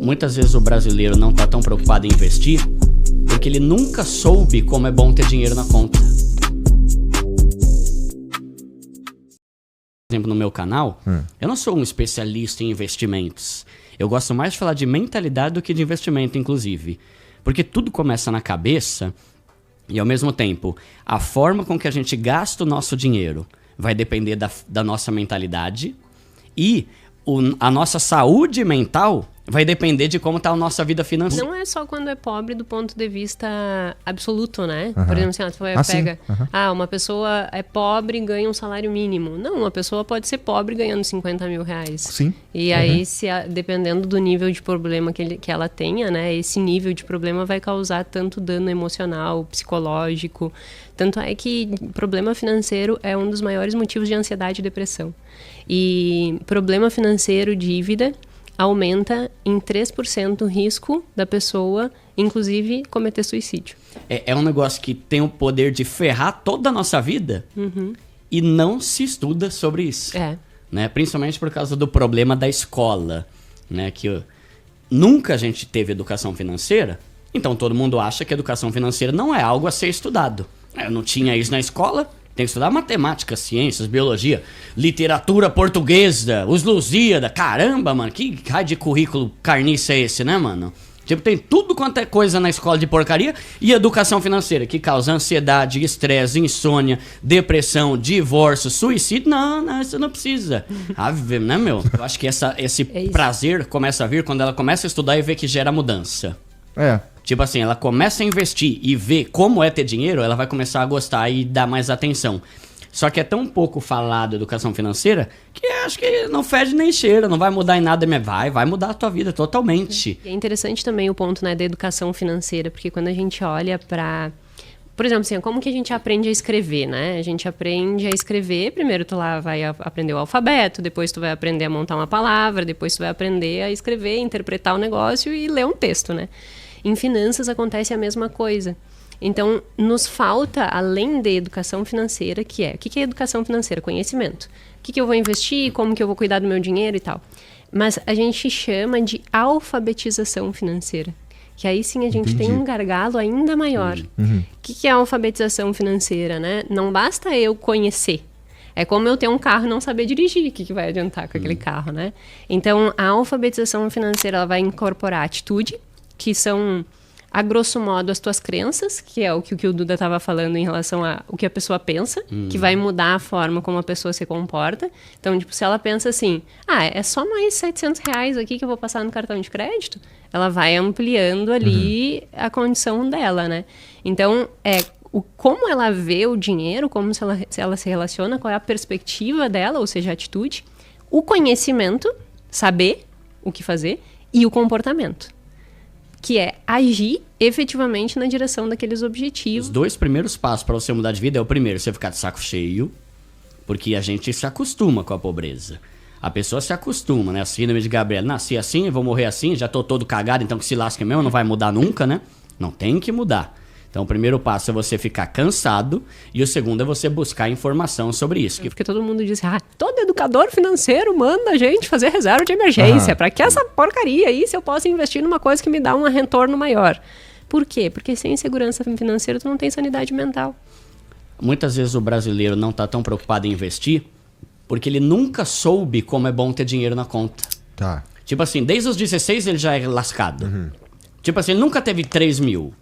Muitas vezes o brasileiro não está tão preocupado em investir porque ele nunca soube como é bom ter dinheiro na conta. Por exemplo, no meu canal, eu não sou um especialista em investimentos. Eu gosto mais de falar de mentalidade do que de investimento, inclusive. Porque tudo começa na cabeça e, ao mesmo tempo, a forma com que a gente gasta o nosso dinheiro vai depender da nossa mentalidade e a nossa saúde mental vai depender de como está a nossa vida financeira. Não é só quando é pobre do ponto de vista absoluto, né? Por exemplo, assim, tu pega... uma pessoa é pobre e ganha um salário mínimo. Não, uma pessoa pode ser pobre ganhando 50 mil reais. Sim. E aí, dependendo do nível de problema que ela tenha, né? Esse nível de problema vai causar tanto dano emocional, psicológico. Tanto é que problema financeiro é um dos maiores motivos de ansiedade e depressão. E problema financeiro, dívida, aumenta em 3% o risco da pessoa, inclusive, cometer suicídio. É um negócio que tem o poder de ferrar toda a nossa vida e não se estuda sobre isso. Né? Principalmente por causa do problema da escola. Né? Que nunca a gente teve educação financeira, então todo mundo acha que educação financeira não é algo a ser estudado. Eu não tinha isso na escola. Tem que estudar matemática, ciências, biologia, literatura portuguesa, os Lusíada. Caramba, mano, que raio de currículo carniça é esse, né, mano? Tipo, tem tudo quanto é coisa na escola de porcaria e educação financeira, que causa ansiedade, estresse, insônia, depressão, divórcio, suicídio. Não, isso não precisa. Né, meu? Eu acho que esse prazer começa a vir quando ela começa a estudar e vê que gera mudança. Tipo assim, ela começa a investir e vê como é ter dinheiro, ela vai começar a gostar e dar mais atenção. Só que é tão pouco falado educação financeira que acho que não fede nem cheira, não vai mudar em nada, vai mudar a tua vida totalmente. É interessante também o ponto, né, da educação financeira, porque quando a gente olha pra... Por exemplo, assim, como que a gente aprende a escrever, né? A gente aprende a escrever, primeiro tu lá vai aprender o alfabeto, depois tu vai aprender a montar uma palavra, depois tu vai aprender a escrever, interpretar o negócio e ler um texto, né? Em finanças acontece a mesma coisa. Então, nos falta, além de educação financeira, o que é educação financeira? Conhecimento. O que eu vou investir, como que eu vou cuidar do meu dinheiro e tal. Mas a gente chama de alfabetização financeira. Que aí sim a gente tem um gargalo ainda maior. O que é alfabetização financeira, né? Não basta eu conhecer. É como eu ter um carro e não saber dirigir. O que vai adiantar com aquele carro, né? Então, a alfabetização financeira ela vai incorporar atitude, que são, a grosso modo, as tuas crenças, que é o que o Duda estava falando em relação ao que a pessoa pensa, que vai mudar a forma como a pessoa se comporta. Então, tipo, se ela pensa assim, é só mais 700 reais aqui que eu vou passar no cartão de crédito, ela vai ampliando ali a condição dela, né? Então, como ela vê o dinheiro, como se ela se relaciona, qual é a perspectiva dela, ou seja, a atitude, o conhecimento, saber o que fazer, e o comportamento, que é agir efetivamente na direção daqueles objetivos. Os 2 primeiros passos para você mudar de vida é o primeiro, você ficar de saco cheio, porque a gente se acostuma com a pobreza. A pessoa se acostuma, né? A síndrome de Gabriela, nasci assim, vou morrer assim, já tô todo cagado, então que se lasque mesmo, não vai mudar nunca, né? Não tem que mudar. Então o primeiro passo é você ficar cansado e o segundo é você buscar informação sobre isso. Porque todo mundo diz, todo educador financeiro manda a gente fazer reserva de emergência. Pra que essa porcaria aí se eu posso investir numa coisa que me dá um retorno maior? Por quê? Porque sem segurança financeira tu não tem sanidade mental. Muitas vezes o brasileiro não tá tão preocupado em investir porque ele nunca soube como é bom ter dinheiro na conta. Tipo assim, desde os 16 ele já é lascado. Tipo assim, ele nunca teve 3 mil.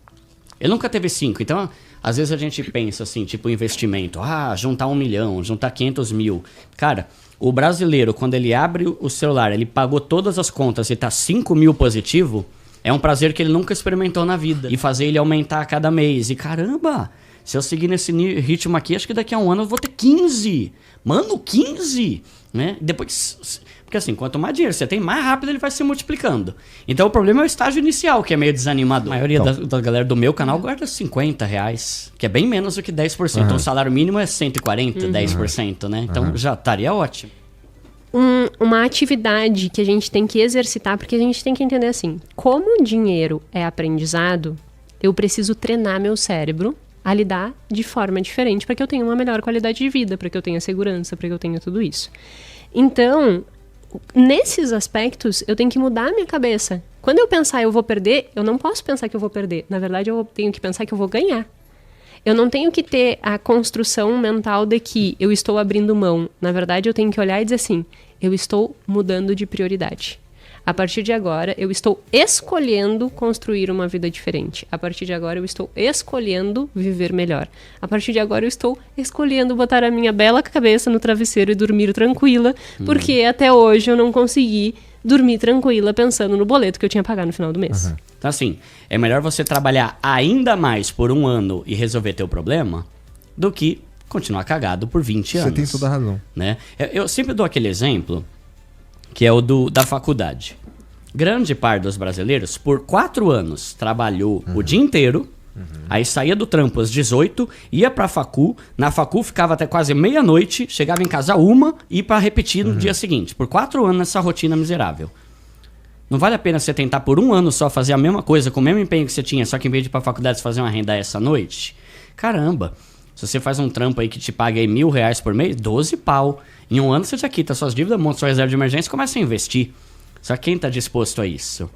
Ele nunca teve 5. Então, às vezes a gente pensa assim, tipo investimento. Juntar 1 milhão, juntar 500 mil. Cara, o brasileiro, quando ele abre o celular, ele pagou todas as contas e tá 5 mil positivo, é um prazer que ele nunca experimentou na vida. E fazer ele aumentar a cada mês. E caramba, se eu seguir nesse ritmo aqui, acho que daqui a um ano eu vou ter 15. Mano, 15! Né? Depois... Porque assim, quanto mais dinheiro você tem, mais rápido ele vai se multiplicando. Então o problema é o estágio inicial, que é meio desanimador. A maioria da galera do meu canal guarda 50 reais, que é bem menos do que 10%. Então o salário mínimo é 140, 10%, né? Então já estaria ótimo. Uma atividade que a gente tem que exercitar, porque a gente tem que entender assim, como o dinheiro é aprendizado, eu preciso treinar meu cérebro a lidar de forma diferente para que eu tenha uma melhor qualidade de vida, para que eu tenha segurança, para que eu tenha tudo isso. Então, nesses aspectos, eu tenho que mudar a minha cabeça. Quando eu pensar eu vou perder, eu não posso pensar que eu vou perder. Na verdade, eu tenho que pensar que eu vou ganhar. Eu não tenho que ter a construção mental de que eu estou abrindo mão. Na verdade, eu tenho que olhar e dizer assim, eu estou mudando de prioridade. A partir de agora, eu estou escolhendo construir uma vida diferente. A partir de agora, eu estou escolhendo viver melhor. A partir de agora, eu estou escolhendo botar a minha bela cabeça no travesseiro e dormir tranquila, porque até hoje eu não consegui dormir tranquila pensando no boleto que eu tinha pagar no final do mês. Uhum. Então, assim, é melhor você trabalhar ainda mais por 1 ano e resolver teu problema do que continuar cagado por 20 anos. Você tem toda a razão. Né? Eu sempre dou aquele exemplo, que é o da faculdade. Grande parte dos brasileiros, por 4 anos, trabalhou o dia inteiro, aí saía do trampo às 18, ia pra facu, na facu ficava até quase meia-noite, chegava em casa 1 e ia pra repetir no dia seguinte. Por 4 anos nessa rotina miserável. Não vale a pena você tentar por 1 ano só fazer a mesma coisa, com o mesmo empenho que você tinha, só que em vez de ir pra faculdade você fazer uma renda essa noite? Caramba, se você faz um trampo aí que te paga aí R$1.000 por mês, 12 pau. Em 1 ano você já quita suas dívidas, monta sua reserva de emergência e começa a investir. Só que quem tá disposto a isso?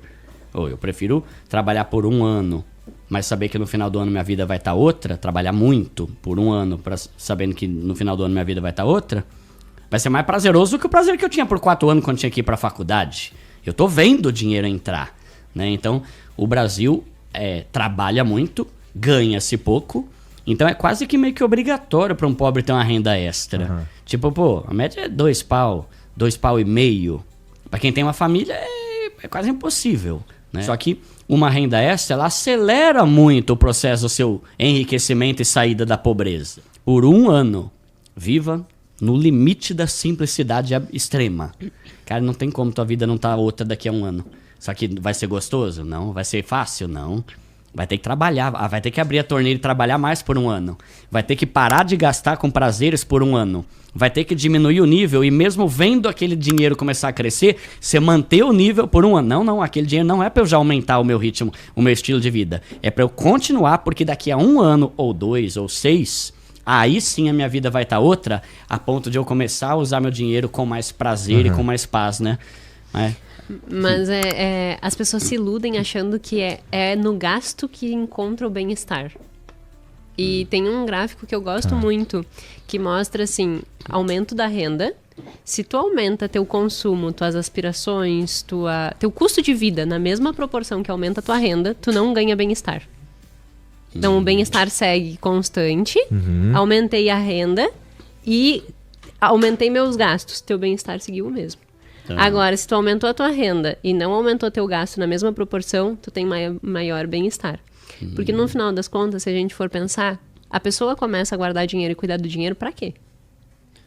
Eu prefiro trabalhar por 1 ano, mas saber que no final do ano minha vida vai estar outra, trabalhar muito por 1 ano, sabendo que no final do ano minha vida vai estar outra, vai ser mais prazeroso do que o prazer que eu tinha por 4 anos quando tinha que ir pra faculdade. Eu tô vendo o dinheiro entrar, né? Então, o Brasil trabalha muito, ganha-se pouco, então é quase que meio que obrigatório para um pobre ter uma renda extra. Tipo, pô, a média é 2 pau, 2 pau e meio. Para quem tem uma família é quase impossível, né? Só que uma renda extra, ela acelera muito o processo do seu enriquecimento e saída da pobreza. Por 1 ano, viva no limite da simplicidade extrema. Cara, não tem como tua vida não tá outra daqui a 1 ano. Só que vai ser gostoso? Não. Vai ser fácil? Não. Vai ter que trabalhar, vai ter que abrir a torneira e trabalhar mais por 1 ano. Vai ter que parar de gastar com prazeres por 1 ano. Vai ter que diminuir o nível e mesmo vendo aquele dinheiro começar a crescer, você manter o nível por 1 ano. Não, aquele dinheiro não é pra eu já aumentar o meu ritmo, o meu estilo de vida. É pra eu continuar, porque daqui a 1 ano, ou 2, ou 6, aí sim a minha vida vai estar outra, a ponto de eu começar a usar meu dinheiro com mais prazer e com mais paz, né? Mas as pessoas se iludem achando que é no gasto que encontra o bem-estar. E tem um gráfico que eu gosto muito, que mostra assim, aumento da renda. Se tu aumenta teu consumo, tuas aspirações, teu custo de vida na mesma proporção que aumenta a tua renda, tu não ganha bem-estar. Então o bem-estar segue constante, aumentei a renda e aumentei meus gastos, teu bem-estar seguiu o mesmo. Agora, se tu aumentou a tua renda e não aumentou teu gasto na mesma proporção, tu tem maior bem-estar. Porque no final das contas, se a gente for pensar, a pessoa começa a guardar dinheiro e cuidar do dinheiro pra quê?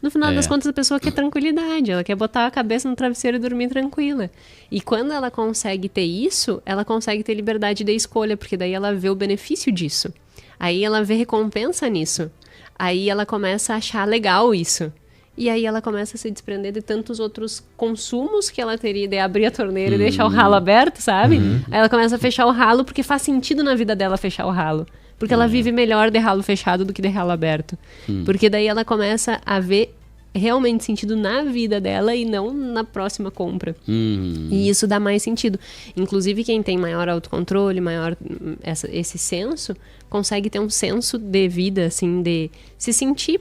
No final das contas, a pessoa quer tranquilidade, ela quer botar a cabeça no travesseiro e dormir tranquila. E quando ela consegue ter isso, ela consegue ter liberdade de escolha, porque daí ela vê o benefício disso. Aí ela vê recompensa nisso. Aí ela começa a achar legal isso. E aí ela começa a se desprender de tantos outros consumos que ela teria de abrir a torneira e deixar o ralo aberto, sabe? Aí ela começa a fechar o ralo porque faz sentido na vida dela fechar o ralo. Porque ela vive melhor de ralo fechado do que de ralo aberto. Porque daí ela começa a ver realmente sentido na vida dela e não na próxima compra. E isso dá mais sentido. Inclusive, quem tem maior autocontrole, maior esse senso, consegue ter um senso de vida, assim, de se sentir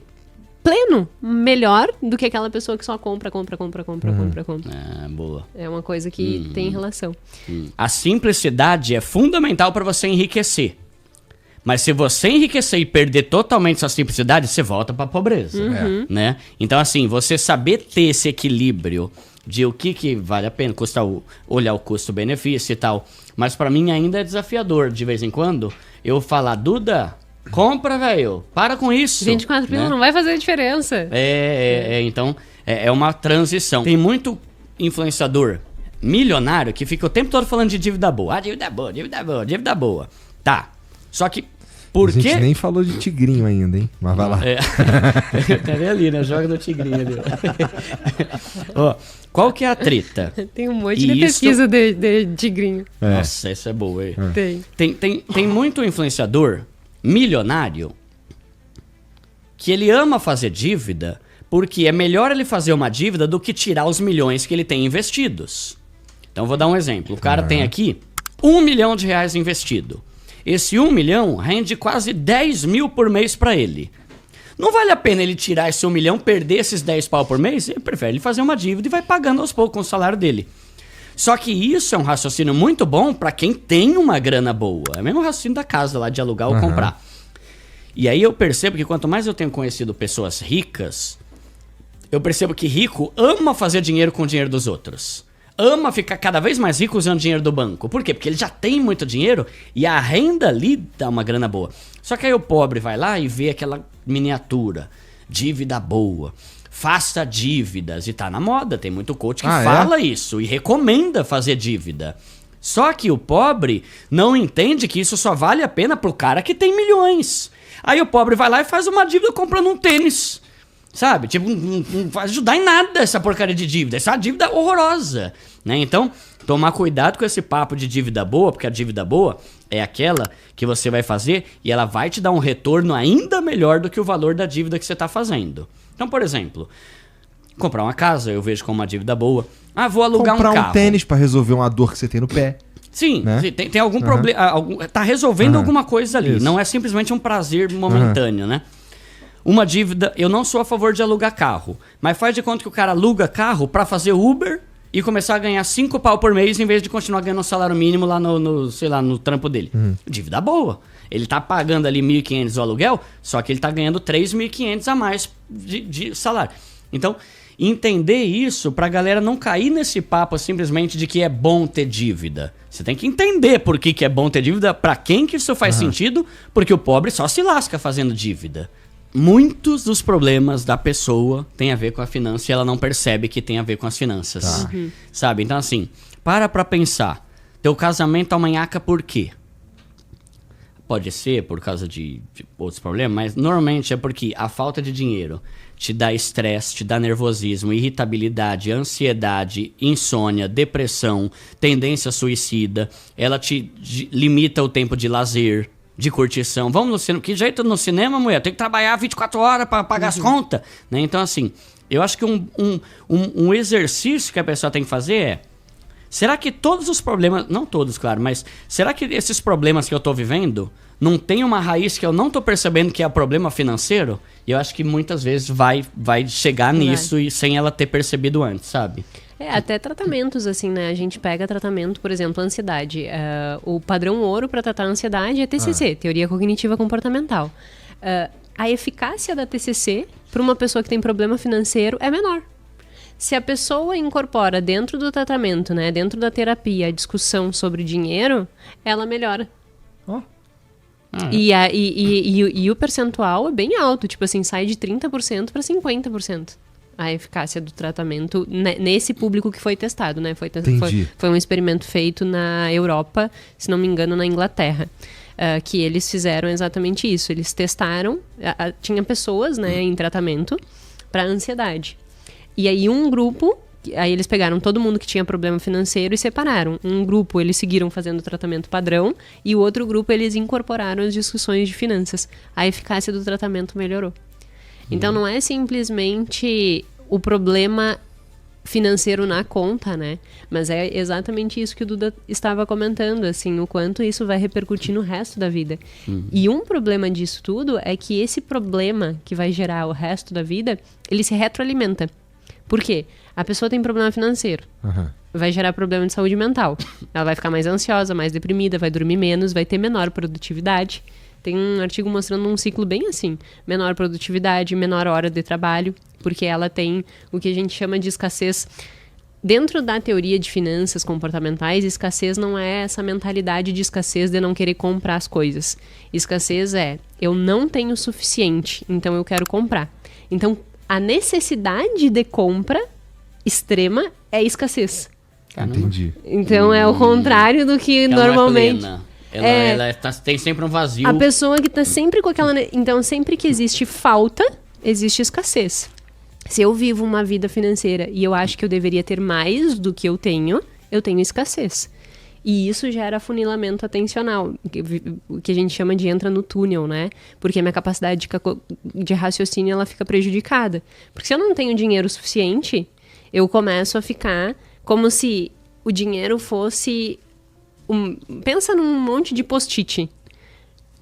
pleno, melhor do que aquela pessoa que só compra. Boa. É uma coisa que tem relação. A simplicidade é fundamental para você enriquecer. Mas se você enriquecer e perder totalmente sua simplicidade, você volta pra pobreza, né? Então, assim, você saber ter esse equilíbrio de o que vale a pena, olhar o custo-benefício e tal. Mas pra mim ainda é desafiador, de vez em quando, eu falar, Duda, compra, velho, para com isso. 24 pila, né? Não vai fazer diferença. Então, é uma transição. Tem muito influenciador milionário que fica o tempo todo falando de dívida boa. Dívida boa. Tá, só que a gente nem falou de tigrinho ainda, hein? Mas vai lá. Tá vendo ali, né? Joga no tigrinho ali. Qual que é a treta? Tem um monte de pesquisa de tigrinho. Nossa, essa é boa, hein? Tem muito influenciador milionário que ele ama fazer dívida Porque é melhor ele fazer uma dívida do que tirar os milhões que ele tem investidos. Então, vou dar um exemplo. O cara tem aqui R$1 milhão investido. Esse 1 milhão rende quase 10 mil por mês para ele. Não vale a pena ele tirar esse 1 milhão, perder esses 10 pau por mês? Ele prefere ele fazer uma dívida e vai pagando aos poucos com o salário dele. Só que isso é um raciocínio muito bom para quem tem uma grana boa. É o mesmo raciocínio da casa lá, de alugar ou comprar. E aí eu percebo que quanto mais eu tenho conhecido pessoas ricas, eu percebo que rico ama fazer dinheiro com o dinheiro dos outros. Ama ficar cada vez mais rico usando dinheiro do banco. Por quê? Porque ele já tem muito dinheiro e a renda ali dá uma grana boa. Só que aí o pobre vai lá e vê aquela miniatura, dívida boa, faça dívidas, e tá na moda. Tem muito coach que fala isso e recomenda fazer dívida. Só que o pobre não entende que isso só vale a pena pro cara que tem milhões. Aí o pobre vai lá e faz uma dívida comprando um tênis. Sabe? Tipo, não vai ajudar em nada essa porcaria de dívida. Essa é uma dívida horrorosa, né? Então, tomar cuidado com esse papo de dívida boa, porque a dívida boa é aquela que você vai fazer e ela vai te dar um retorno ainda melhor do que o valor da dívida que você está fazendo. Então, por exemplo, comprar uma casa eu vejo como uma dívida boa. Ah, vou alugar um carro. Comprar um tênis para resolver uma dor que você tem no pé. Sim, né? Tem algum problema, tá resolvendo alguma coisa ali. Isso. Não é simplesmente um prazer momentâneo, né? Uma dívida, eu não sou a favor de alugar carro, mas faz de conta que o cara aluga carro pra fazer Uber e começar a ganhar 5 pau por mês em vez de continuar ganhando um salário mínimo lá no trampo dele. Dívida boa. Ele tá pagando ali 1.500 o aluguel, só que ele tá ganhando 3.500 a mais de salário. Então, entender isso pra galera não cair nesse papo simplesmente de que é bom ter dívida. Você tem que entender por que é bom ter dívida, pra quem que isso faz sentido, porque o pobre só se lasca fazendo dívida. Muitos dos problemas da pessoa têm a ver com a finança e ela não percebe que tem a ver com as finanças. Sabe? Então, assim, para pensar. Teu casamento amanhaca por quê? Pode ser por causa de outros problemas, mas normalmente é porque a falta de dinheiro te dá estresse, te dá nervosismo, irritabilidade, ansiedade, insônia, depressão, tendência suicida. Ela te limita o tempo de lazer, de curtição. Vamos no cinema. Que jeito no cinema, mulher? Tem que trabalhar 24 horas para pagar as contas. Né? Então, assim, eu acho que um exercício que a pessoa tem que fazer é: será que todos os problemas, não todos, claro, mas será que esses problemas que eu tô vivendo não tem uma raiz que eu não tô percebendo que é o problema financeiro? E eu acho que muitas vezes vai chegar nisso e sem ela ter percebido antes, sabe? Até tratamentos, assim, né? A gente pega tratamento, por exemplo, ansiedade. O padrão ouro para tratar a ansiedade é TCC, Teoria Cognitiva Comportamental. A eficácia da TCC para uma pessoa que tem problema financeiro é menor. Se a pessoa incorpora dentro do tratamento, né, dentro da terapia, a discussão sobre dinheiro, ela melhora. E o percentual é bem alto, tipo assim, sai de 30% para 50%. A eficácia do tratamento nesse público que foi testado, né? Foi um experimento feito na Europa, se não me engano, na Inglaterra, que eles fizeram exatamente isso. Eles testaram, tinha pessoas, né, em tratamento para ansiedade. E aí um grupo, aí eles pegaram todo mundo que tinha problema financeiro e separaram. Um grupo eles seguiram fazendo o tratamento padrão e o outro grupo eles incorporaram as discussões de finanças. A eficácia do tratamento melhorou. Então não é simplesmente o problema financeiro na conta, né? Mas é exatamente isso que o Duda estava comentando, assim, o quanto isso vai repercutir no resto da vida. E um problema disso tudo é que esse problema que vai gerar o resto da vida, ele se retroalimenta. Por quê? A pessoa tem problema financeiro, vai gerar problema de saúde mental. Ela vai ficar mais ansiosa, mais deprimida, vai dormir menos, vai ter menor produtividade. Tem um artigo mostrando um ciclo bem assim. Menor produtividade, menor hora de trabalho, porque ela tem o que a gente chama de escassez. Dentro da teoria de finanças comportamentais, escassez não é essa mentalidade de escassez de não querer comprar as coisas. Escassez é, eu não tenho o suficiente, então eu quero comprar. Então, a necessidade de compra extrema é escassez. Entendi. Então, é o contrário do que normalmente... Ela tem sempre um vazio. A pessoa que tá sempre com aquela... Então, sempre que existe falta, existe escassez. Se eu vivo uma vida financeira e eu acho que eu deveria ter mais do que eu tenho escassez. E isso gera afunilamento atencional, o que a gente chama de entra no túnel, né? Porque a minha capacidade de raciocínio, ela fica prejudicada. Porque se eu não tenho dinheiro suficiente, eu começo a ficar como se o dinheiro fosse... Pensa num monte de post-it.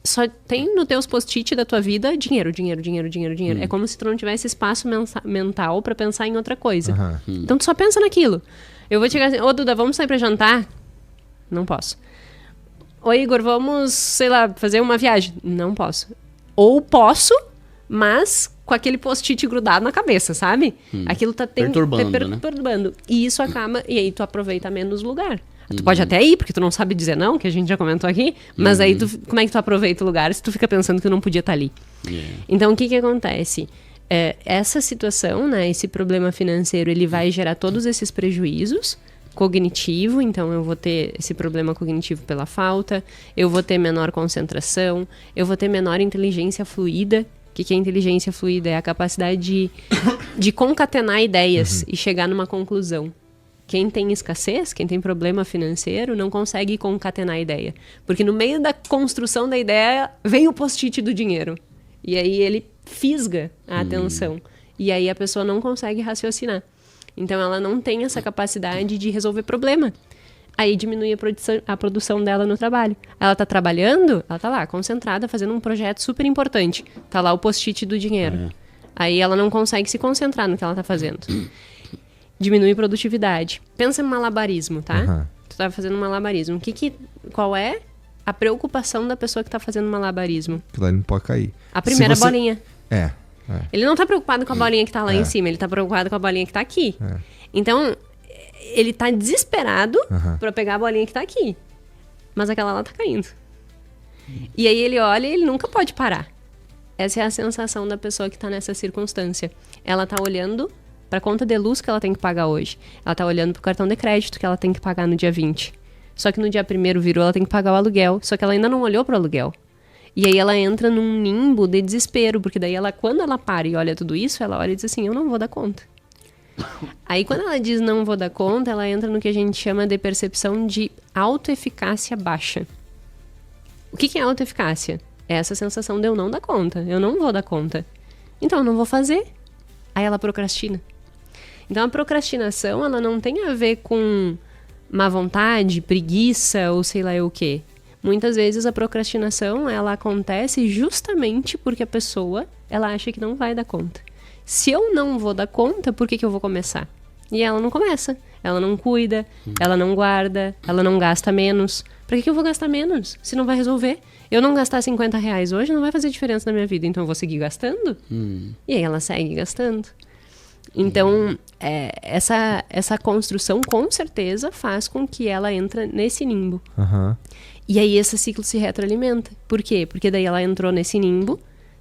Só tem no teus post-it da tua vida dinheiro, dinheiro, dinheiro, dinheiro, dinheiro. É como se tu não tivesse espaço mental pra pensar em outra coisa. Então tu só pensa naquilo. Eu vou chegar assim, ô Duda, vamos sair pra jantar? Não posso. Oi, Igor, vamos, sei lá, fazer uma viagem? Não posso. Ou posso, mas com aquele post-it grudado na cabeça, sabe? Aquilo tá perturbando. Né? E isso acaba... E aí tu aproveita menos lugar. Tu pode até ir, porque tu não sabe dizer não, que a gente já comentou aqui. Mas aí, como é que tu aproveita o lugar se tu fica pensando que não podia estar ali? Então, o que acontece? Essa situação, né, esse problema financeiro, ele vai gerar todos esses prejuízos cognitivo, então eu vou ter esse problema cognitivo pela falta, eu vou ter menor concentração, eu vou ter menor inteligência fluida. O que é inteligência fluida? É a capacidade de concatenar ideias e chegar numa conclusão. Quem tem escassez, quem tem problema financeiro, não consegue concatenar a ideia. Porque no meio da construção da ideia, vem o post-it do dinheiro. E aí ele fisga a atenção. E aí a pessoa não consegue raciocinar. Então ela não tem essa capacidade de resolver problema. Aí diminui a produção dela no trabalho. Ela tá trabalhando, ela tá lá, concentrada, fazendo um projeto super importante. Tá lá o post-it do dinheiro. Aí ela não consegue se concentrar no que ela tá fazendo. Diminui a produtividade. Pensa em malabarismo, tá? Tu tá fazendo malabarismo. Qual é a preocupação da pessoa que tá fazendo malabarismo? Que lá não pode cair. A primeira bolinha. Ele não tá preocupado com a bolinha que tá lá em cima, ele tá preocupado com a bolinha que tá aqui. Então, ele tá desesperado pra pegar a bolinha que tá aqui. Mas aquela lá tá caindo. E aí ele olha e ele nunca pode parar. Essa é a sensação da pessoa que tá nessa circunstância. Ela tá olhando pra conta de luz que ela tem que pagar hoje. Ela tá olhando pro cartão de crédito que ela tem que pagar no dia 20. Só que no dia 1º virou, ela tem que pagar o aluguel. Só que ela ainda não olhou pro aluguel. E aí ela entra num limbo de desespero, porque daí quando ela para e olha tudo isso, ela olha e diz assim, eu não vou dar conta. Aí quando ela diz não vou dar conta, ela entra no que a gente chama de percepção de autoeficácia baixa. O que é autoeficácia? É essa sensação de eu não dar conta, eu não vou dar conta. Então eu não vou fazer. Aí ela procrastina. Então a procrastinação, ela não tem a ver com má vontade, preguiça ou sei lá o quê. Muitas vezes a procrastinação, ela acontece justamente porque a pessoa, ela acha que não vai dar conta. Se eu não vou dar conta, por que eu vou começar? E ela não começa, ela não cuida, ela não guarda, ela não gasta menos. Pra que eu vou gastar menos, se não vai resolver? Eu não gastar R$50 hoje não vai fazer diferença na minha vida, então eu vou seguir gastando? E aí ela segue gastando. Então, essa construção, com certeza, faz com que ela entre nesse limbo. E aí esse ciclo se retroalimenta. Por quê? Porque daí ela entrou nesse limbo,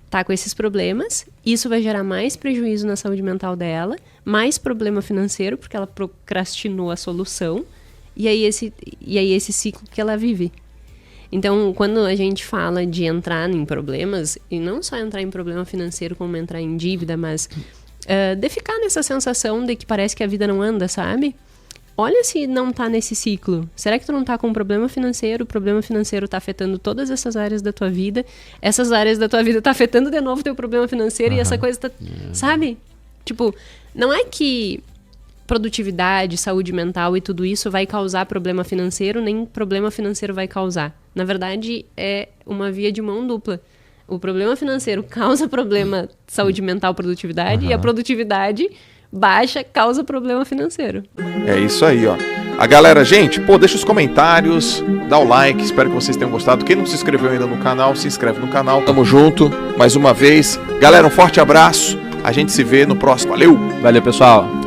tá com esses problemas, isso vai gerar mais prejuízo na saúde mental dela, mais problema financeiro, porque ela procrastinou a solução, e aí esse ciclo que ela vive. Então, quando a gente fala de entrar em problemas, e não só entrar em problema financeiro como entrar em dívida, mas de ficar nessa sensação de que parece que a vida não anda, sabe? Olha se não tá nesse ciclo. Será que tu não tá com um problema financeiro? O problema financeiro tá afetando todas essas áreas da tua vida. Essas áreas da tua vida tá afetando de novo teu problema financeiro e essa coisa tá... Sabe? Tipo, não é que produtividade, saúde mental e tudo isso vai causar problema financeiro, nem problema financeiro vai causar. Na verdade, é uma via de mão dupla. O problema financeiro causa problema de saúde mental, produtividade, e a produtividade baixa causa problema financeiro. É isso aí, ó. A galera, gente, deixa os comentários, dá o like, espero que vocês tenham gostado. Quem não se inscreveu ainda no canal, se inscreve no canal. Tamo junto, mais uma vez. Galera, um forte abraço. A gente se vê no próximo. Valeu! Valeu, pessoal!